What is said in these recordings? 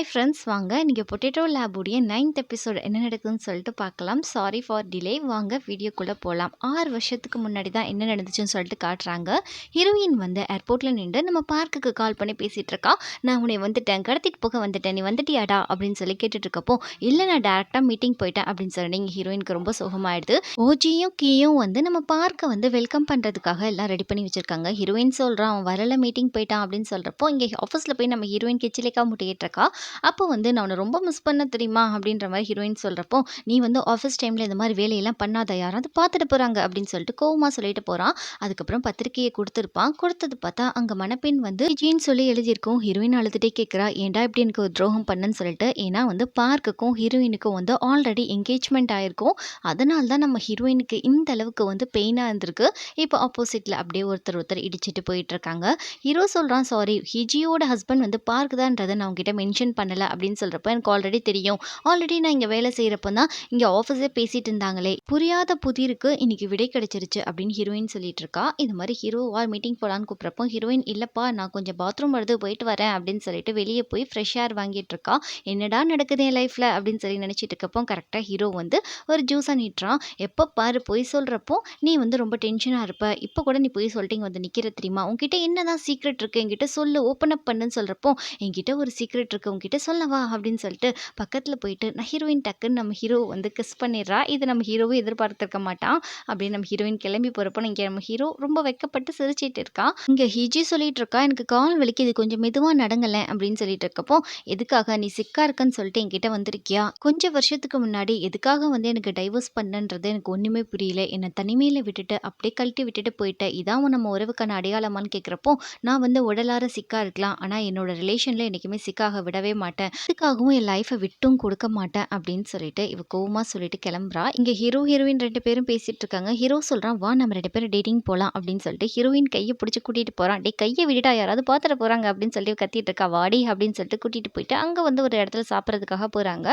Hi friends வாங்க இன்னைக்கு potato லேபுடைய 9th episode என்ன நடக்குதுன்னு சொல்லிட்டு பார்க்கலாம். Sorry for delay. வாங்க வீடியோக்குள்ளே போகலாம். 6 வருஷத்துக்கு முன்னாடி தான் என்ன நடந்துச்சுன்னு சொல்லிட்டு காட்டுறாங்க. ஹீரோயின் வந்து ஏர்போர்ட்டில் நின்று நம்ம பார்க்குக்கு கால் பண்ணி பேசிகிட்டு இருக்கா. நான் உன்னை வந்துட்டேன், கடத்திட்டு போக வந்துட்டேன், நீ வந்துட்டியாடா அப்படின்னு சொல்லி கேட்டுட்டு இருக்கப்போ, இல்லை நான் டேரெக்டாக மீட்டிங் போயிட்டேன் அப்படின்னு சொல்லி இங்கே ஹீரோயினுக்கு ரொம்ப சோகமாயிடுது. ஓஜியும் கீயும் வந்து நம்ம பார்க்க வந்து வெல்கம் பண்ணுறதுக்காக எல்லாம் ரெடி பண்ணி வச்சுருக்காங்க. ஹீரோயின் சொல்கிறான் அவன் வரல, மீட்டிங் போயிட்டான் அப்படின்னு சொல்கிறப்போ, இங்கே ஆஃபீஸில் போய் நம்ம ஹீரோயின் கிச்சிலேக்கா முட்டிக்கிட்டு இருக்கா. அப்போ வந்து நான் உன்னை ரொம்ப மிஸ் பண்ண தெரியுமா அப்படின்ற மாதிரி ஹீரோயின் சொல்கிறப்போ, நீ வந்து ஆஃபீஸ் டைமில் இந்த மாதிரி வேலையெல்லாம் பண்ணாத, யாராவது பார்த்துட்டு போகிறாங்க அப்படின்னு சொல்லிட்டு கோவமாக சொல்லிட்டு போகிறான். அதுக்கப்புறம் பத்திரிக்கையை கொடுத்துருப்பான். கொடுத்தது பார்த்தா அங்கே மணப்பெண் வந்து ஜீன்னு சொல்லி எழுதியிருக்கோம். ஹீரோயின் அழுதுகிட்டே கேட்குறா, ஏன்டா இப்படி எனக்கு ஒரு துரோகம் பண்ணுன்னு சொல்லிட்டு. ஏன்னா வந்து பார்க்குக்கும் ஹீரோயினுக்கும் வந்து ஆல்ரெடி என்கேஜ்மெண்ட் ஆயிருக்கும். அதனால தான் நம்ம ஹீரோயினுக்கு இந்த அளவுக்கு வந்து பெயினாக இருந்திருக்கு. இப்போ ஆப்போசிட்டில் அப்படியே ஒருத்தர் இடிச்சிட்டு போயிட்டு இருக்காங்க. ஹீரோ சொல்கிறான், சாரி ஹிஜியோட ஹஸ்பண்ட் வந்து பார்க் தான்றதை நான் உங்ககிட்ட மென்ஷன் பண்ணலை அப்படின்னு சொல்கிறப்ப, எனக்கு ஆல்ரெடி தெரியும், ஆல்ரெடி நான் இங்கே வேலை செய்கிறப்ப தான் இங்கே ஆஃபீஸே பேசிட்டு இருந்தாங்களே, புரியாத புதிருக்கு இன்னைக்கு விடை கிடைச்சிருச்சு அப்படின்னு ஹீரோயின் சொல்லிட்டு இருக்கா. இது மாதிரி ஹீரோவா மீட்டிங் போகலான்னு கூப்பிட்றப்போ ஹீரோயின், இல்லைப்பா நான் கொஞ்சம் பாத்ரூம் வருது போயிட்டு வரேன் அப்படின்னு சொல்லிட்டு வெளியே போய் ஃப்ரெஷ் ஏர் வாங்கிட்டு இருக்கா. என்னடா நடக்குது என் லைஃப்பில் அப்படின்னு சொல்லி நினச்சிட்டு இருக்கப்போ கரெக்டாக ஹீரோ வந்து ஒரு ஜூஸை நீட்டுறான். எப்போ பாரு பொய் சொல்கிறப்போ நீ வந்து ரொம்ப டென்ஷனாக இருப்ப, இப்போ கூட நீ பொய் சொல்லிட்டு இங்கே வந்து நிற்கிற தெரியுமா, உங்ககிட்ட என்னதான் சீக்ரெட் இருக்குது என்கிட்ட சொல்லு, ஓப்பன் அப் பண்ணுன்னு சொல்கிறப்போ, என்கிட்ட ஒரு சீக்ரெட் இருக்குது உங்ககிட்ட சொல்லவா அப்படின்னு சொல்லிட்டு பக்கத்தில் போயிட்டு நான் ஹீரோயின் டக்குன்னு நம்ம ஹீரோ வந்து கிஸ் பண்ணிடுறா. இது நம்ம ஹீரோவும் எதிர்பார்த்துருக்க மாட்டான். அப்படின்னு நம்ம ஹீரோயின் கிளம்பி போகிறப்போ இங்கே நம்ம ஹீரோ ரொம்ப வெக்கப்பட்டு சிரிச்சிட்டு இருக்கா. இங்கே ஹிஜி சொல்லிட்டு இருக்கா, எனக்கு கால் வலிக்குது கொஞ்சம் மெதுவாக நடங்கலை அப்படின்னு சொல்லிட்டு இருக்கப்போ, எதுக்காக நீ சிக்கா இருக்கன்னு சொல்லிட்டு என்கிட்ட வந்திருக்கியா, கொஞ்சம் வருஷத்துக்கு முன்னாடி எதுக்காக வந்து எனக்கு டைவர்ஸ் பண்ணன்றது எனக்கு ஒன்றுமே புரியல, என்னை தனிமையில் விட்டுட்டு அப்படியே கழட்டி விட்டுட்டு போயிட்டேன், இதான் நம்ம உறவுக்கான அடையாளமான்னு கேட்குறப்போ, நான் வந்து உடலார சிக்கா இருக்கலாம், ஆனால் என்னோட ரிலேஷனில் என்றைக்குமே சிக்காக விடவே மாட்டேன், அதுக்காகவும் என் லைஃப்பை விட்டும் கொடுக்க மாட்டேன் அப்படின்னு சொல்லிட்டு இவ கோவமாக சொல்லிட்டு கிளம்புறா. இங்கே ஹீரோ ஹீரோயின் 2 பேரும் பேசிட்டு இருக்காங்க. ஹீரோ சொல்கிறான், வா நம்ம 2 பேரும் டேட்டிங் போகலாம் அப்படின்னு சொல்லிட்டு ஹீரோயின் கையை பிடிச்சி கூட்டிகிட்டு போகிறான். டே கையை விட்டுட்டா யாராவது பார்த்துட்டு போகிறாங்க அப்படின்னு சொல்லிட்டு கத்திட்டு இருக்கா. வாடி அப்படின்னு சொல்லிட்டு கூட்டிகிட்டு போயிட்டு அங்கே வந்து ஒரு இடத்துல சாப்பிட்றதுக்காக போகிறாங்க.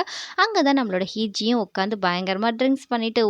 அங்கே தான் நம்மளோட ஹீஜியும் உட்காந்து பயங்கரமாக ட்ரிங்க்ஸ் பண்ணிட்டு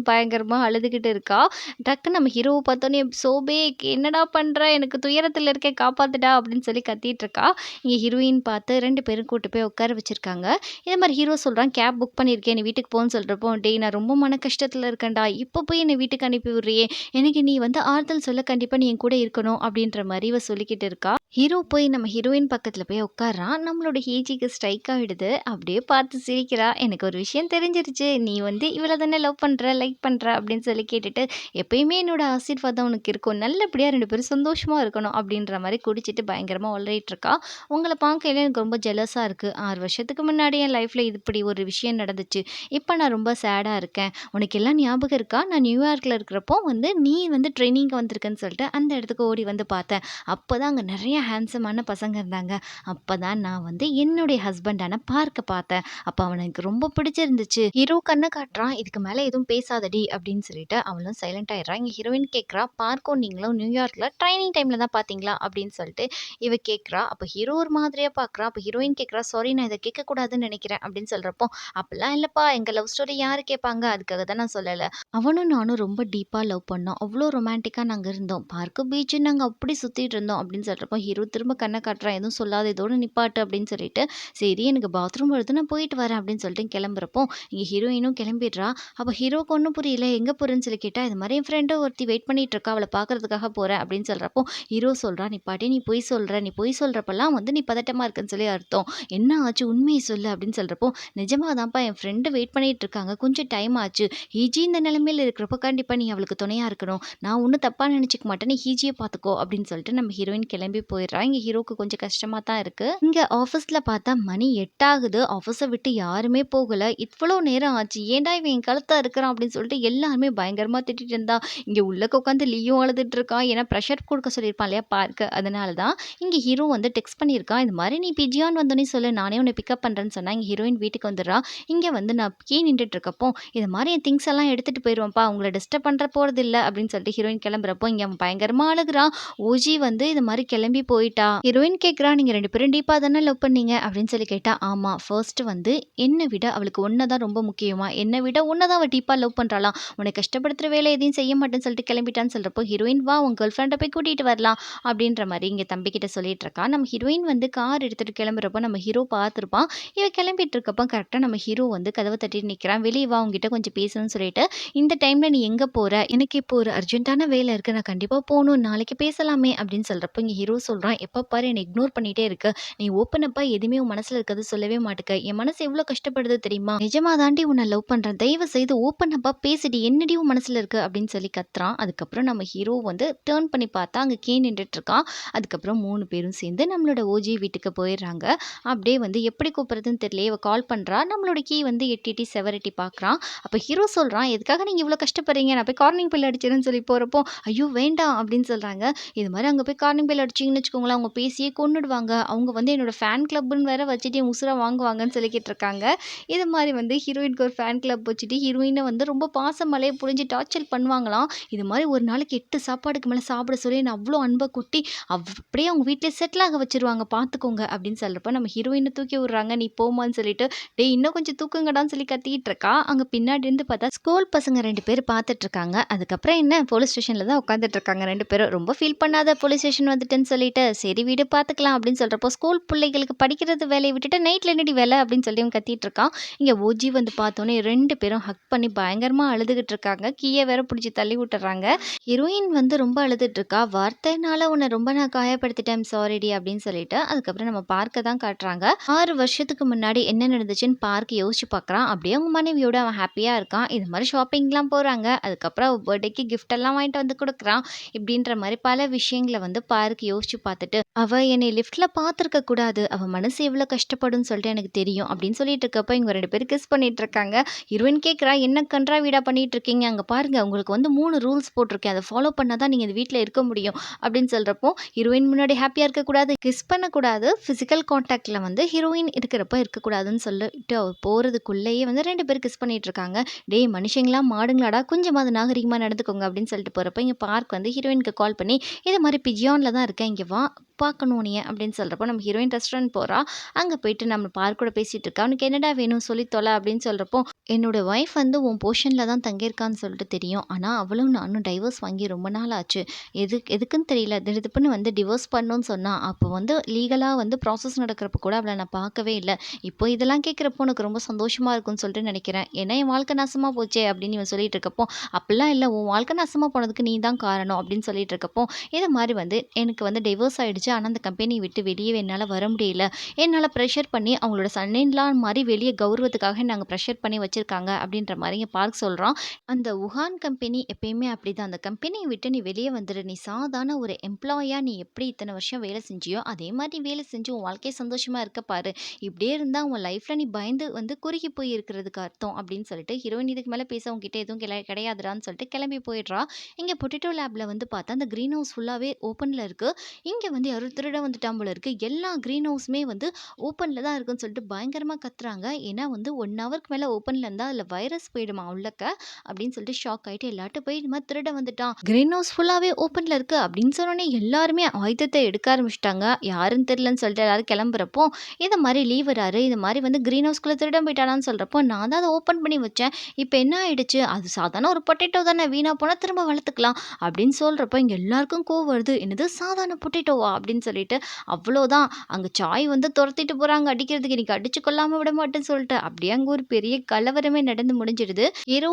பயங்கரமாக அழுதுகிட்டு இருக்கா. டக்குன்னு நம்ம ஹீரோவை பார்த்தோன்னே, சோபே என்னடா பண்ணுற, எனக்கு துயரத்தில் இருக்க காப்பாத்துடா அப்படின்னு சொல்லி கத்திட்டு இருக்கா. இங்கே ஹீரோயின் பார்த்து 2 பேரும் கூட்டு போய் உட்கார வச்சிருக்காங்க. இதே மாதிரி ஹீரோ சொல்கிறான், கேப் புக் பண்ணியிருக்கேன் நீ வீட்டுக்கு போன்னு சொல்கிறப்போ, டேய் நான் ரொம்ப மன கஷ்டத்தில் இருக்கேன்டா, இப்போ போய் என்னை வீட்டுக்கு அனுப்பி விட்றியே, எனக்கு நீ வந்து ஆறுதல் சொல்ல கண்டிப்பாக நீ என் கூட இருக்கணும் அப்படின்ற மாதிரி இவ சொல்லிக்கிட்டு இருக்கா. ஹீரோ போய் நம்ம ஹீரோயின் பக்கத்தில் போய் உட்காரான். நம்மளோட ஹீஜிக்கு ஸ்ட்ரைக் ஆகிடுது. அப்படியே பார்த்து சிரிக்கிறா. எனக்கு ஒரு விஷயம் தெரிஞ்சிருச்சு, நீ வந்து இவளை தானே லவ் பண்ணுற லைக் பண்ணுற அப்படின்னு சொல்லி கேட்டுட்டு, எப்பயுமே என்னோட ஆசீர்வாதம் உனக்கு இருக்கும், நல்லபடியாக 2 பேரும் சந்தோஷமாக இருக்கணும் அப்படின்ற மாதிரி குடிச்சிட்டு பயங்கரமாக உளறிட்டு இருக்கா. உங்களை பார்க்கையில எனக்கு ரொம்ப ஜெலஸாக இருக்குது, 6 வருஷத்துக்கு முன்னாடி என் லைஃப்பில் இப்படி ஒரு விஷயம் நடந்துச்சு, இப்போ நான் ரொம்ப சேடாக இருக்கேன், உனக்கு எல்லாம் ஞாபகம் இருக்கா, நான் நியூயார்க்கில் இருக்கிறப்போ வந்து நீ வந்து ட்ரைனிங்க்கு வந்திருக்குன்னு சொல்லிட்டு அந்த இடத்துக்கு ஓடி வந்து பார்த்தேன், அப்போ தான் அங்கே நிறைய ஹேண்ட்ஸமான பசங்க இருந்தாங்க, அப்போ தான் நான் வந்து என்னுடைய ஹஸ்பண்டான பார்க்க பார்த்தேன், அப்போ அவனுக்கு ரொம்ப பிடிச்சிருந்துச்சு. ஹீரோ கண்ணை காட்டுறான், இதுக்கு மேலே எதுவும் பேசாதடி அப்படின்னு சொல்லிட்டு அவளும் சைலண்ட் ஆயிடுறான். இங்கே ஹீரோயின் கேட்குறா, பார்க்கும் நீங்களும் நியூயார்க்கில் ட்ரைனிங் டைமில் தான் பார்த்தீங்களா அப்படின்னு சொல்லிட்டு இவ கேட்குறா. அப்போ ஹீரோ ஒரு மாதிரியாக பார்க்குறா. அப்போ ஹீரோயின் கேட்குறா, சாரி நான் இதை கேட்கக்கூடாதுன்னு நினைக்கிறேன் அப்படின்னு சொல்கிறப்போ, அப்படிலாம் இல்லைப்பா எங்கள் லவ் ஸ்டோரி யார் கேட்பாங்க, அதுக்காக தான் நான் சொல்லலை, அவனும் நானும் ரொம்ப டீப்பாக லவ் பண்ணோம், அவ்வளோ ரொமான்டிக்காக நாங்கள் இருந்தோம், பார்க்க பீச்சு நாங்கள் அப்படி சுற்றிட்டு இருந்தோம் அப்படின்னு சொல்கிறப்போ ஹீரோ திரும்ப கண்ணை காட்டுறான், எதுவும் சொல்லாத இதோட நிப்பாட்டு அப்படின்னு சொல்லிட்டு, சரி எனக்கு பாத்ரூம் வருது நான் போயிட்டு வரேன் அப்படின்னு சொல்லிட்டு கிளம்புறப்போ இங்கே ஹீரோயினும் கிளம்பிடுறா. அப்போ ஹீரோக்கு ஒன்றும் புரியல, எங்கே போகிறேன்னு சொல்லி கேட்டால், இது மாதிரி என் ஃப்ரெண்டு ஒருத்தி வெயிட் பண்ணிட்டு இருக்கா, அவளை பார்க்கறதுக்காக போகிறேன் அப்படின்னு சொல்கிறப்போ ஹீரோ சொல்கிறான், நீ பாட்டி நீ பொய் சொல்கிற, நீ பொய் சொல்கிறப்பெல்லாம் வந்து நீ பதட்டமாக இருக்குன்னு சொல்லி அர்த்தம், என்ன ஆச்சு உண்மையை சொல்லு அப்படின்னு சொல்கிறப்போ, நிஜமாக தான்ப்பா என் ஃப்ரெண்டு வெயிட் பண்ணிட்டு இருக்காங்க, கொஞ்சம் டைம் ஆச்சு, ஹீஜி இந்த நிலைமையில் இருக்கிறப்போ கண்டிப்பாக நீ அவளுக்கு துணையாக இருக்கணும், நான் ஒன்றும் தப்பாக நினச்சிக்க மாட்டேன், நீ ஹீஜியை பார்த்துக்கோ அப்படின்னு சொல்லிட்டு நம்ம ஹீரோயின் கிளம்பி போயிடுறா. இங்கே ஹீரோக்கு கொஞ்சம் கஷ்டமாக தான் இருக்குது. இங்கே ஆஃபீஸில் பார்த்தா மணி 8 ஆகுது, ஆஃபீஸை விட்டு யாருமே போகலை, இவ்வளோ நேரம் ஆச்சு, ஏன்டா இவன் என் கழுத்தாக இருக்கிறான் அப்படின்னு சொல்லிட்டு எல்லாருமே பயங்கரமாக திட்டிட்டு இருந்தா. இங்கே உள்ளக்க உட்காந்து லியோ அழுதுட்டு இருக்கான், ஏன்னா ப்ரெஷர் கொடுக்க சொல்லியிருப்பான் இல்லையா பார்க்க, அதனால தான் இங்கே ஹீரோ வந்து டெக்ஸ்ட் பண்ணியிருக்கான், இது மாதிரி நீ பிஜியான் வந்தோன்னே சொல்லு நானே உன்னை பிக்கப் பண்ணுறேன்னு சொன்னால் இங்கே ஹீரோயின் வீட்டுக்கு வந்துடுறா. இங்கே வந்து நான் கீ நின்றுட்டு இருக்கப்போ, இது மாதிரி என் திங்ஸ் எல்லாம் எடுத்துகிட்டு போயிடுவான்ப்பா, உங்களை டிஸ்டர்ப் பண்ணுற போகிறது இல்லை அப்படின்னு சொல்லிட்டு ஹீரோயின் கிளம்புறப்போ இங்கே அவன் பயங்கரமாக அழுகுறான். ஓஜி வந்து இது மாதிரி கிளம்பி போயிட்டா. ஹீரோயின் கேட்குறா, "நீங்க 2 பேரும் டீப்பா தானே லவ் பண்ணீங்க?" அப்படின்னு சொல்லி கேட்டா. ஆமா. ஃபர்ஸ்ட் வந்து என்ன விட அவளுக்கு உன்ன தான் ரொம்ப முக்கியமா, என்ன விட உன்ன தான் அவ டீப்பா லவ் பண்றாளாம். உன்னை கஷ்டப்படுத்துற வேலை எதையும் செய்ய மாட்டேன்னு சொல்லிட்டு கிளம்பிட்டான்னு சொல்றப்போ, ஹீரோயின் வா உன் கேர்ள் ஃப்ரெண்ட போய் கூட்டிட்டு வரலாம் அப்படின்ற மாரி இங்க தம்பிகிட்ட சொல்லிட்டு இருக்கா. நம்ம ஹீரோயின் வந்து கார் எடுத்துட்டு கிளம்புறப்போ நம்ம ஹீரோ பார்த்துருப்பான். இவ கிளம்பிட்டு இருக்கப்போ கரெக்ட்டா நம்ம ஹீரோ வந்து கதவ தட்டிட்டு நிக்கிறான். "வெளிய வா உன்கிட்ட கொஞ்சம் பேசணும்னு" சொல்லிட்டு, "இந்த டைம்ல நீ எங்க போற? எனக்கு இப்போ ஒரு அர்ஜென்ட்டான வேலை இருக்கு. நான் கண்டிப்பா போணும். நாளைக்கு பேசலாமே" அப்படின்னு சொல்றப்போ, இங்க ஹீரோ சொல்றான், "எப்ப பாரு என்ன இக்னோர் பண்ணிட்டே இருக்க. நீ ஓப்பன் அப்பா எதுவுமே உன் மனசுல இருக்கிறத சொல்லவே மாட்டுக்க. என் மனசு எவ்ளோ கஷ்டப்படுது தெரியுமா? நிஜமா தாண்டி உன்ன லவ் பண்றேன். தயவு செய்து ஓப்பன் அப்பா பேசுடி. என்னடி உன் மனசுல இருக்கு?" அப்படின்னு சொல்லி கத்துறான். அதுக்கப்புறம் நம்ம ஹீரோ வந்து டர்ன் பண்ணி பார்த்தா, அங்க கீ நின்னுட்டு இருக்கான். அதுக்கப்புறம் 3 பேரும் சேர்ந்து நம்மளோட ஓஜி வீட்டுக்கு போயிடுறாங்க. அப்படியே வந்து எப்படி கூப்பிடுறதுன்னு தெரியலையே. இவ கால் பண்றா. நம்மளோட கீ வந்து எட்டி எட்டி செவரெட்டி பார்க்குறான். அப்ப ஹீரோ சொல்றான், "எதுக்காக நீங்க இவ்ளோ கஷ்டப்படுறீங்க? நான் போய் காலிங் பெல் அடிச்சிடுறேன்னு" சொல்லி போறப்போ, "ஐயோ! வேண்டாம்" அப்படின்னு சொல்றாங்க. இது மாரி அங்க போய் காலிங் பெல் அடிச்சீங்கன்னு வச்சுக்கோங்களேன், அவங்க பேசியே கொன்னுடுவாங்க. அவங்க வந்து என்னோட ஃபேன் கிளப்ன்னு வேற வச்சுட்டு என் உசுர வாங்குவாங்கன்னு சொல்லிக்கிட்டு இருக்காங்க. இது மாரி வந்து ஹீரோயினுக்கு ஒரு ஃபேன் கிளப் வச்சுட்டு, ஹீரோயின வந்து ரொம்ப பாசமழைய பொழிஞ்சு டார்ச்சர் பண்ணுவாங்களாம். இது மாரி ஒரு நாளைக்கு 8 சாப்பாடுக்கு மேல சாப்பிட சொல்லி என்ன அவ்ளோ அன்ப கொட்டி, அப்படியே அவங்க வீட்லயே செட்டில் ஆக வச்சுருவாங்க பார்த்துக்கோங்க அப்படின்னு சொல்றப்ப, நம்ம ஹீரோயின தூக்கி விடுறாங்க. "நீ போம்மான்னு" சொல்லிட்டு, "டேய் இன்னும் கொஞ்சம் தூக்குங்கடான்னு" சொல்லி கத்திக்கிட்டு இருக்கா. அங்க பின்னாடி இருந்து பார்த்தா ஸ்கூல் பசங்க 2 பேர் பார்த்துட்டு இருக்காங்க. அதுக்கப்புறம் என்ன போலீஸ் ஸ்டேஷன்ல தான் உட்காந்துட்டு இருக்காங்க 2 பேரும். ரொம்ப ஃபீல் பண்ணாத போலீஸ் ஸ்டேஷன் வந்துட்டேன்னு சொல்லிட்டு, "சரி விடு பார்த்துக்கலாம்" அப்படின்னு சொல்றப்போ, "ஸ்கூல் பிள்ளைகளுக்கு படிக்கிறது வேலைய விட்டுட்டு நைட்ல என்னடி வேல?" அப்படின்னு சொல்லி அவன் கத்திட்டு இருக்கான். இங்க ஓஜி வந்து பார்த்தோனே 2 பேரும் ஹக் பண்ணி பயங்கரமா அழுதுகிட்டு இருக்காங்க. கீய வேற புடிச்சு தள்ளி விட்டுர்றாங்க. ஹீரோயின் வந்து ரொம்ப அழுதுட்டு இருக்கா. "வார்த்தைனால உன்ன ரொம்ப நான் காயப்படுத்திட்டேன். சாரிடி" அப்படின்னு சொல்லிட்டு, அதுக்கப்புறம் நம்ம பார்க்க தான் காட்டுறாங்க. 6 வருஷத்துக்கு முன்னாடி என்ன நடந்துச்சுன்னு பார்க் யோசிச்சு பார்க்குறான். அப்படியே அவங்க மனைவியோட அவன் ஹாப்பியா இருக்கான். இது மாரி ஷாப்பிங்லாம் போறாங்க. அதுக்கப்புறம் அவ பர்த்டேக்கு கிஃப்ட் எல்லாம் வாங்கிட்டு வந்து குடுக்குறான். இப்படின்ற மாரி பல விஷயங்கள வந்து பார்க் யோசிச்சு பார்த்துட்டு, "அவ என்னைய லிஃப்ட்ல பார்த்துருக்க கூடாது. அவ மனசு எவ்வளோ கஷ்டப்படும்னு சொல்லிட்டு எனக்கு தெரியும்" அப்படின்னு சொல்லிட்டு இருக்கப்ப, இவங்க 2 பேரும் கிஸ் பண்ணிட்டு இருக்காங்க. ஹீரோயின் கேட்குறா, "என்ன கண்றாவிடா பண்ணிட்டு இருக்கீங்க? அங்க பாருங்க உங்களுக்கு வந்து 3 ரூல்ஸ் போட்டிருக்கேன். அத ஃபாலோ பண்ணா தான் நீங்க இந்த வீட்ல இருக்க முடியும்" அப்படின்னு சொல்றப்போ, ஹீரோயின் முன்னாடி ஹாப்பியா இருக்கக்கூடாது, கிஸ் பண்ணக்கூடாது, பிசிக்கல் கான்டாக்ட்ல வந்து ஹீரோயின் இருக்கிறப்ப இருக்கக்கூடாதுன்னு சொல்லிட்டு அவ போறதுக்குள்ளேயே வந்து 2 பேரும் கிஸ் பண்ணிட்டு இருக்காங்க. "டேய் மனுஷங்களா மாடுங்களாடா கொஞ்சமாவது நாகரிகமா நடந்துக்கோங்க" அப்படின்னு சொல்லிட்டு போறப்ப, இங்க பார்க் வந்து ஹீரோயினுக்கு கால் பண்ணி, "இது மாரி பிஜியான்ல தான் இருக்கேன். இங்க வா பார்க்கணும் உன்னைய" அப்படின்னு சொல்றப்போ, நம்ம ஹீரோயின் ரெஸ்டாரண்ட் போறா. அங்க போயிட்டு நம்ம பார்க் கூட பேசிட்டு இருக்கா. "உனக்கு என்னடா வேணும் சொல்லி தொல" அப்படின்னு சொல்றப்போ, "என்னோட ஒய்ஃப் வந்து உன் போர்ஷன்ல தான் தங்கியிருக்கான்னு சொல்லிட்டு தெரியும். ஆனா அவளும் நானும் டைவர்ஸ் வாங்கி ரொம்ப நாள் ஆச்சு. எதுக்குன்னு தெரியல. திடுதிப்புன்னு வந்து டிவோர்ஸ் பண்ணணும்னு சொன்னா. அப்போ வந்து லீகலா வந்து ப்ராசஸ் நடக்கிறப்ப கூட அவள நான் பார்க்கவே இல்ல. இப்போ இதெல்லாம் கேட்கிறப்போ உனக்கு ரொம்ப சந்தோஷமா இருக்கும்னு சொல்லிட்டு நினைக்கிறேன். ஏன்னா என் வாழ்க்கை நாசமா போச்சே" அப்படின்னு இவன் சொல்லிட்டு இருக்கப்போ, "அப்படிலாம் இல்ல. உன் வாழ்க்கை நாசமா போனதுக்கு நீ தான் காரணம்" அப்படின்னு சொல்லிட்டு இருக்கப்போ, இது மாரி வந்து எனக்கு வந்து டிவோர்ஸ் ஆயிடுச்சு. ஆனா அந்த கம்பெனிய விட்டு வெளியவே என்னால வர முடியல. என்னால பிரஷர் பண்ணி அவங்களோட சன் இன் லா மாரி வெளிய கௌரவத்துக்காக நாங்க பிரஷர் பண்ணி வச்சிருக்காங்க அப்படின்ற மாரி இங்க பார்க் சொல்றான். "அந்த வுஹான் கம்பெனி எப்பயுமே அப்படிதான். அந்த கம்பெனிய விட்டு நீ வெளிய வந்துரு. நீ சாதாரண ஒரு எம்ப்ளாயியா நீ எப்படி இத்தன வருஷம் வேலை செஞ்சியோ, அதே மாரி நீ வேலை செஞ்சு உன் வாழ்க்கைய சந்தோஷமா இருக்க பாரு. இப்படியே இருந்தா உன் லைஃப்ல நீ பயந்து வந்து குறுகி போய் இருக்கிறதுக்கு அர்த்தம்" அப்படின்னு சொல்லிட்டு, ஹீரோயின் இதுக்கு மேல பேச உன்கிட்ட எதுவும் கிடையாதுடான்னு சொல்லிட்டு கிளம்பி போயிடுறா. இங்க பொட்டேட்டோ லேப்ல வந்து பார்த்தா, அந்த கிரீன் ஹவுஸ் ஃபுல்லாவே ஓப்பன்ல இருக்கு. இங்க வந்து யாரோ திருட வந்துட்டான் போல இருக்கு. எல்லா கிரீன் ஹவுஸுமே வந்து ஓப்பன்ல தான் இருக்குன்னு சொல்லிட்டு பயங்கரமா கத்துறாங்க. ஏன்னா வந்து 1 ஹவருக்கு மேல ஓப்பன்ல இருந்தா அதுல வைரஸ் போயிடுமா உள்ளக்க அப்படின்னு சொல்லிட்டு ஷாக் ஆயிட்டு எல்லார்ட்ட போய் இந்த மாதிரி திருட வந்துட்டான். கிரீன் ஹவுஸ் ஃபுல்லாவே ஓப்பன்ல இருக்கு அப்படின்னு சொன்னோனே எல்லாருமே ஆயுதத்தை எடுக்க ஆரம்பிச்சிட்டாங்க. யாருன்னு தெரியலன்னு சொல்லிட்டு எல்லாரும் கிளம்புறப்போ, "இது மாதிரி லீவராரு இது மாதிரி வந்து கிரீன் ஹவுஸ்குள்ள திருடன் போயிட்டானான்னு" சொல்றப்போ, "நான் தான் அதை ஓப்பன் பண்ணி வச்சேன். இப்போ என்ன ஆயிடுச்சு? அது சாதாரண ஒரு பொட்டேட்டோ தானே வீணா போனா திரும்ப வளர்த்துக்கலாம்" அப்படின்னு சொல்றப்போ இங்க எல்லாருக்கும் கோவம் வருது. "என்னது சாதாரண பொட்டேட்டோவா?" அப்படின்னு சொல்லிட்டு அவ்வளோதான். அங்க சாய் வந்து தொரத்திட்டு போறாங்க அடிக்கிறதுக்கு. "இன்னைக்கு அடிச்சு கொல்லாம விட மாட்டேன்னு" சொல்லிட்டு. அப்படியே அங்க ஒரு பெரிய கலவரமே நடந்து முடிஞ்சிடுது.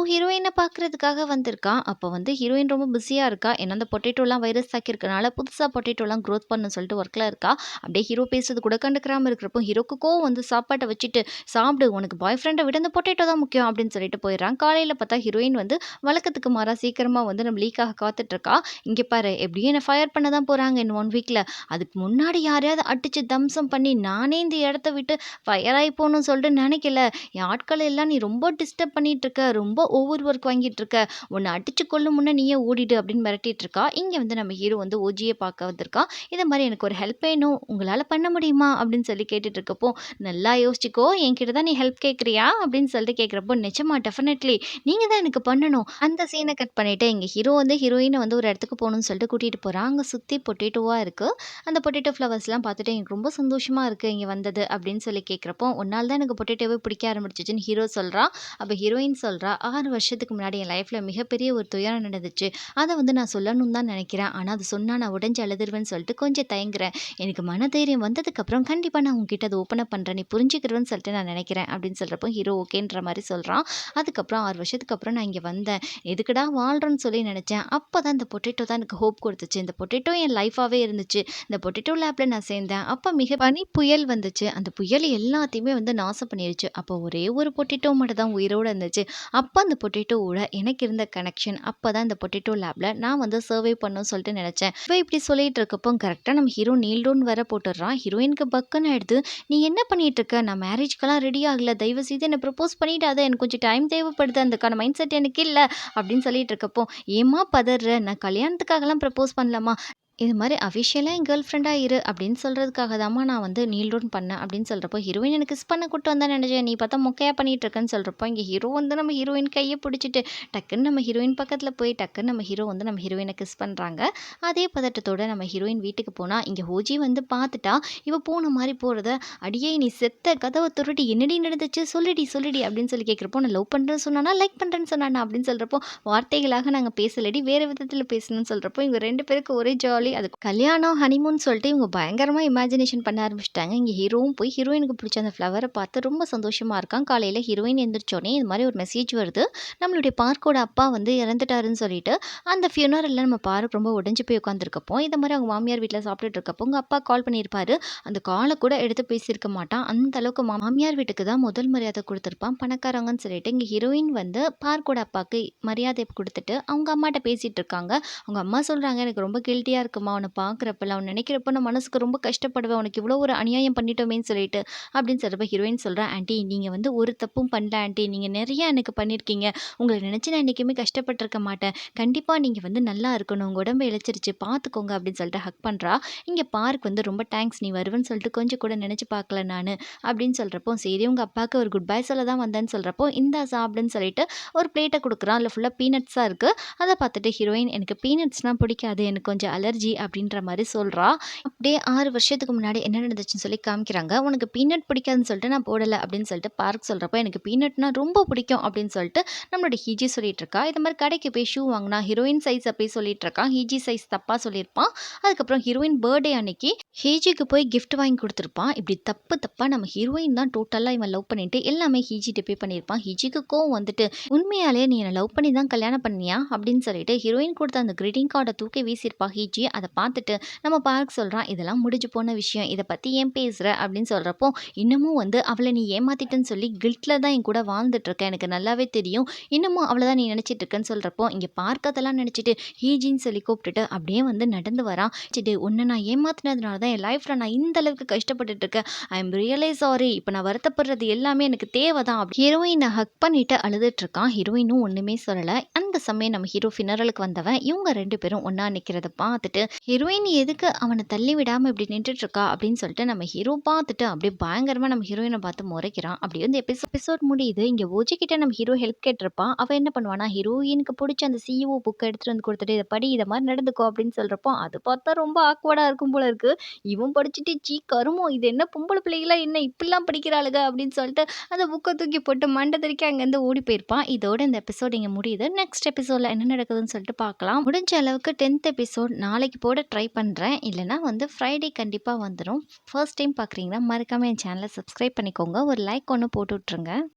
ஹீரோயின பார்க்கறதுக்காக வந்திருக்கான். அப்ப வந்து ஹீரோயின் ரொம்ப பிஸியா இருக்கா. ஏன்னா அந்த பொட்டேட்டோலாம் வைரஸ் தாக்கியிருக்கனால புதுசா பொட்டேட்டோலாம் குரோத் பண்ணணும்னு சொல்லிட்டு ஒர்க்ல இருக்கா. அப்படியே ஹீரோ பேசுறது கூட கண்டுக்கிறாம இருக்கிறப்போ, ஹீரோக்கு கோவம் வந்து சாப்பாட்ட வச்சுட்டு, "சாப்பிடு உனக்கு பாய் ஃப்ரெண்ட விட இந்த பொட்டேட்டோ தான் முக்கியம்" அப்படின்னு சொல்லிட்டு போயிடுறான். காலையில பார்த்தா ஹீரோயின் வந்து வழக்கத்துக்கு மாறா சீக்கிரமா வந்து நம்ம லீக்காக காத்துட்டு இருக்கா. "இங்க பாரு எப்படியும் என்ன ஃபயர் பண்ண தான் போறாங்க இன்னும் 1 வீக்ல. அதுக்கு முன்னாடி யாரையாவது அடிச்சு தம்சம் பண்ணி நானே இந்த இடத்த விட்டு ஃபயர் ஆயி போகணும்னு சொல்லிட்டு நினைக்கல. என் ஆட்கள எல்லாம் நீ ரொம்ப டிஸ்டர்ப் பண்ணிட்டு இருக்க. ரொம்ப ஓவர் ஒர்க் வாங்கிட்டு இருக்க. உன்னை அடிச்சு கொல்லும் முன்ன நீயே ஓடிடு" அப்படின்னு மிரட்டிட்டு இருக்கா. இங்க வந்து நம்ம ஹீரோ வந்து ஓஜிய பார்க்க வந்திருக்கான். "இது மாரி எனக்கு ஒரு ஹெல்ப் வேணும். உங்களால பண்ண முடியுமா?" அப்படின்னு சொல்லி கேட்டுட்டு இருக்கப்போ, "நல்லா யோசிச்சுக்கோ. என்கிட்ட தான் நீ ஹெல்ப் கேட்குறியா?" அப்படின்னு சொல்லிட்டு கேட்குறப்போ, "நிஜமா டெஃபினெட்லி. நீங்க தான் எனக்கு பண்ணணும்." அந்த சீன கட் பண்ணிட்டு எங்க ஹீரோ வந்து ஹீரோயின வந்து ஒரு இடத்துக்கு போகணும்னு சொல்லிட்டு கூட்டிட்டு போறான். அங்க சுத்தி பொட்டேட்டோவா இருக்கு. அந்த பொட்டேட்டோ ஃப்ளவர்ஸ்லாம் பார்த்துட்டு எனக்கு ரொம்ப சந்தோஷமா இருக்கு இங்க வந்தது அப்படின்னு சொல்லி கேட்குறப்போ, "ஒரு நாள் தான் எனக்கு பொட்டேட்டோவே பிடிக்க ஆரம்பிச்சுச்சுன்னு" ஹீரோ சொல்றான். அப்ப ஹீரோயின் சொல்றா, "6 வருஷத்துக்கு முன்னாடி என் லைஃப்ல மிகப்பெரிய ஒரு துயரம் நடந்துச்சு. அத வந்து நான் சொல்லணும்னு தான் நெனைக்கிறேன். ஆனா அது சொன்னா நான் உடைஞ்சு அழுதுருவேன்னு சொல்லிட்டு கொஞ்சம் தயங்குறேன். எனக்கு மனதைரியம் வந்ததுக்கப்புறம் கண்டிப்பா நான் உன்கிட்ட அத ஓப்பன் அப் பண்றேன். நீ புரிஞ்சுக்கிருவேன்னு சொல்லிட்டு நான் நெனைக்கிறேன்" அப்படின்னு சொல்றப்போ ஹீரோ ஓகேன்ற மாரி சொல்றான். அதுக்கப்புறம் 6 வருஷத்துக்கு அப்புறம் நான் இங்க வந்தேன். எதுக்குடா வாழ்றோன்னு சொல்லி நெனச்சேன். அப்பதான் இந்த பொட்டேட்டோ தான் எனக்கு ஹோப் குடுத்துச்சு. இந்த பொட்டேட்டோ என் லைஃபாவே இருந்துச்சு. இந்த பொட்டேட்டோ லேப்ல நான் சேர்ந்தேன். அப்ப மிக பனி புயல் வந்துச்சு. அந்த புயல் எல்லாத்தையுமே வந்து நாசம் பண்ணிருச்சு. அப்போ ஒரே ஒரு பொட்டேட்டோ மட்டும் தான் உயிரோட இருந்துச்சு. அப்ப அந்த பொட்டேட்டோவோட எனக்கு இருந்த கனெக்ஷன் அப்பதான் இந்த பொட்டேட்டோ லேப்ல நான் வந்து சர்வை பண்ணணும்னு சொல்லிட்டு நெனச்சேன். இவ இப்படி சொல்லிட்டு இருக்கப்போ கரெக்ட்டா நம்ம ஹீரோ நீல் டவுன் வேற போட்டுடுறான். ஹீரோயினுக்கு பக்குன்னு ஆயிடுது. "நீ என்ன பண்ணிட்டு இருக்க? நான் மேரேஜ்க்கெல்லாம் ரெடி ஆகல. தயவு செய்து என்ன ப்ரப்போஸ் பண்ணிடாத. எனக்கு கொஞ்சம் டைம் தேவைப்படுது. அதுக்கான மைண்ட் செட் எனக்கு இல்ல." அப்படின்னு சொல்லிட்டு இருக்கப்போ, "ஏம்மா பதர்ற? நான் கல்யாணத்துக்காகலாம் ப்ரப்போஸ் பண்ணலம்மா. இது மாரி அஃபிஷியலா என் கேர்ள் ஃப்ரெண்டா இரு அப்படின்னு சொல்றதுக்காக தாம்மா நான் வந்து நீல் டவுன் பண்ணேன்." அப்படின்னு சொல்றப்போ, ஹீரோயின் எனக்கு கிஸ் பண்ண கூட்டு வந்தா நெனச்சேன். நீ பார்த்தா மொக்கையா பண்ணிட்டு இருக்கன்னு சொல்றப்போ, இங்க ஹீரோ வந்து நம்ம ஹீரோயின் கைய பிடிச்சிட்டு டக்குன்னு நம்ம ஹீரோயின் பக்கத்துல போய் டக்குன்னு நம்ம ஹீரோ வந்து நம்ம ஹீரோயின கிஸ் பண்றாங்க. அதே பதட்டத்தோட நம்ம ஹீரோயின் வீட்டுக்கு போனா, இங்க ஹோஜி வந்து பார்த்துட்டா, இவ பூனை மாரி போறத, "அடியே நீ செத்த! கதவ தொறடி! என்னடி நடந்துச்சு? சொல்லுடி, சொல்லுடி" அப்படின்னு சொல்லி கேட்கிறப்போ, "நான் லவ் பண்றேன்னு சொன்னானா? லைக் பண்றேன்னு சொன்னானா?" அப்படின்னு சொல்றப்போ, "வார்த்தைகளாக நாங்க பேசலடி. வேற விதத்துல பேசணும்னு" சொல்றப்போ, இவங்க 2 பேருக்கும் ஒரே ஜாலி. அது கல்யாணம், ஹனிமூன் சொல்லிட்டு இவங்க பயங்கரமா இமேஜினேஷன் பண்ண ஆரம்பிச்சுட்டாங்க. இங்க ஹீரோவும் போய் ஹீரோயினுக்கு பிடிச்ச அந்த ஃப்ளவர பார்த்து ரொம்ப சந்தோஷமா இருக்கான். காலையில ஹீரோயின் எந்திரிச்சோனே, இது மாரி ஒரு மெசேஜ் வருது. நம்மளுடைய பார்க்கோட அப்பா வந்து இறந்துட்டாருன்னு சொல்லிட்டு, அந்த ஃபியூனரல்ல நம்ம பார்க் ரொம்ப உடைஞ்சு போய் உட்காந்துருக்கப்போ, இந்த மாரி அவங்க மாமியார் வீட்ல சாப்பிட்டுட்டு இருக்கப்போ, உங்க அப்பா கால் பண்ணியிருப்பாரு. அந்த கால கூட எடுத்து பேசியிருக்க மாட்டான். அந்த அளவுக்கு மாமியார் வீட்டுக்கு தான் முதல் மரியாதை குடுத்திருப்பான். பணக்காரங்கன்னு சொல்லிட்டு, இங்க ஹீரோயின் வந்து பார்க்கோட அப்பாக்கு மரியாதை குடுத்துட்டு, அவங்க அம்மாட்ட பேசிட்டு இருக்காங்க. அவங்க அம்மா சொல்றாங்க, "எனக்கு ரொம்ப கில்ட்டியா இருக்கும்மா உன்ன பார்க்குறப்பலாம். உன்ன நினைக்கிறப்போ நான் மனசுக்கு ரொம்ப கஷ்டப்படுவேன். உனக்கு இவ்வளோ ஒரு அநியாயம் பண்ணிட்டோமேன்னு சொல்லிட்டு." அப்படின்னு சொல்றப்ப ஹீரோயின் சொல்றா, "ஆன்ட்டி நீங்க வந்து ஒரு தப்பும் பண்ணல ஆன்ட்டி. நீங்க நெறைய எனக்கு பண்ணியிருக்கீங்க. உங்கள நினைச்சு நான் என்னைக்குமே கஷ்டப்பட்டுருக்க மாட்டேன். கண்டிப்பா நீங்க வந்து நல்லா இருக்கணும். உங்க உடம்பு இளைச்சிருச்சு பார்த்துக்கோங்க." அப்படின்னு சொல்லிட்டு ஹக் பண்றா. இங்க பார்க் வந்து, "ரொம்ப தேங்க்ஸ். நீ வருவேன்னு சொல்லிட்டு கொஞ்சம் கூட நினைச்சு பார்க்கல நானு." அப்படின்னு சொல்றப்போ, சரி உங்க அப்பாவுக்கு ஒரு குட் பை சொல்ல தான் வந்தேன்னு சொல்றப்போ, "இந்தா சாப்பிடுன்னு" சொல்லிட்டு ஒரு பிளேட்ட குடுக்குறான். அதில ஃபுல்லா பீனட்ஸா இருக்கு. அத பார்த்துட்டு ஹீரோயின், "எனக்கு பீனட்ஸ்னா பிடிக்காது. எனக்கு கொஞ்சம் அலர்ஜி." அப்படின்ற மாரி சொல்றா. அப்படியே 6 வருஷத்துக்கு முன்னாடி என்ன நடந்துச்சுன்னு சொல்லி காமிக்கிறாங்க. "உனக்கு பீனட் பிடிக்காதுன்னு சொல்லிட்டு நான் போடல." அப்படின்னு சொல்லிட்டு பார்க் சொல்றப்போ, "எனக்கு பீனட்னா ரொம்ப பிடிக்கும்." அப்படின்னு சொல்லிட்டு நம்மளோட ஹீஜி சொல்லிட்டு இருக்கா. இது மாரி கடைக்கு போய் ஷூ வாங்குனா, ஹீரோயின் சைஸ போய் சொல்லிட்டு இருக்கான். ஹீஜி சைஸ் தப்பா சொல்லியிருப்பான். அதுக்கப்புறம் ஹீரோயின் பர்த்டே அன்னைக்கு ஹீஜிக்கு போய் கிஃப்ட் வாங்கி குடுத்துருப்பான். இப்படி தப்பு தப்பா நம்ம ஹீரோயின் தான் டோட்டலா இவன் லவ் பண்ணிட்டு எல்லாமே ஹீஜிட்ட பே பண்ணியிருப்பான். ஹீஜிக்கு கோவம் வந்துட்டு, "உண்மையாலேயே நீ என்ன லவ் பண்ணி தான் கல்யாணம் பண்ணியா?" அப்படின்னு சொல்லிட்டு ஹீரோயின் குடுத்த அந்த கிரீட்டிங் கார்ட தூக்கி வீசியிருப்பா ஹீஜி. அத பார்த்துட்டு நம்ம பார்க் சொல்றான், "இதெல்லாம் முடிஞ்சு போன விஷயம். இத பத்தி ஏன் பேசுற?" அப்படின்னு சொல்றப்போ, "இன்னமும் வந்து அவள நீ ஏமாத்திட்டன்னு சொல்லி கில்ட்ல தான் என் கூட வாழ்ந்துட்டு இருக்க. எனக்கு நல்லாவே தெரியும். இன்னமும் அவள தான் நீ நினைச்சிட்டு இருக்கன்னு" சொல்றப்போ, இங்க பார்க் அதெல்லாம் நினைச்சுட்டு ஹீஜின்னு சொல்லி கூப்பிட்டுட்டு அப்படியே வந்து நடந்து வரான். "சிட்டு உன்ன நான் ஏமாத்துனதுனால தான் என் லைஃப்ல நான் இந்த அளவுக்கு கஷ்டப்பட்டுட்டு இருக்கேன். ஐ அம் ரியலி சாரி. இப்ப நான் வருத்தப்படுறது எல்லாமே எனக்கு தேவ தான்." ஹீரோயின ஹக் பண்ணிட்டு அழுதுட்டு இருக்கான். ஹீரோயினும் ஒண்ணுமே சொல்லல. அந்த சமயம் நம்ம ஹீரோ ஃபினரலுக்கு வந்தவன், இவங்க 2 பேரும் ஒண்ணா நிக்கிறத பார்த்துட்டு, ஹீரோயின் எதுக்கு அவன தள்ளி விடாம இப்படி நின்னுட்டு இருக்கா அப்படின்னு சொல்லிட்டு நம்ம ஹீரோ பார்த்துட்டு அப்படியே பயங்கரமா நம்ம ஹீரோயின பார்த்து முறைக்கிறான். அப்படியே இந்த எபிசோட் முடியுது. இங்க ஓஜி கிட்ட நம்ம ஹீரோ ஹெல்ப் கேட்டிருப்பான். அவ என்ன பண்ணுவானா, ஹீரோயினுக்கு புடிச்ச அந்த சிஇஓ புக்க எடுத்துட்டு வந்து குடுத்துட்டு, "இத படி. இத மாரி நடந்துக்கோ." அப்படின்னு சொல்றப்போ, அது பார்த்தா ரொம்ப ஆக்வர்டா இருக்கும் போல இருக்கு. இவன் படிச்சுட்டு, "சீ கருமம்! இது என்ன பொம்பள பிள்ளைகளா என்ன இப்படிலாம் படிக்கிறாளுக?" அப்படின்னு சொல்லிட்டு அந்த புக்க தூக்கி போட்டு மண்ட தெறிக்க அங்கேருந்து ஓடி போயிருப்பான். இதோட இந்த எபிசோட் இங்க முடியுது. நெக்ஸ்ட் எபிசோட்ல என்ன நடக்குதுன்னு சொல்லிட்டு பார்க்கலாம். முடிஞ்ச அளவுக்கு 10த் எபிசோட் நாளைக்கு போட ட்ரை பண்றேன். இல்லன்னா வந்து ஃப்ரைடே கண்டிப்பா வந்துரும். ஃபர்ஸ்ட் டைம் பார்க்குறீங்கன்னா மறக்காம என் சேனல சப்ஸ்கிரைப் பண்ணிக்கோங்க. ஒரு லைக் ஒண்ணு போட்டு விட்டுருங்க.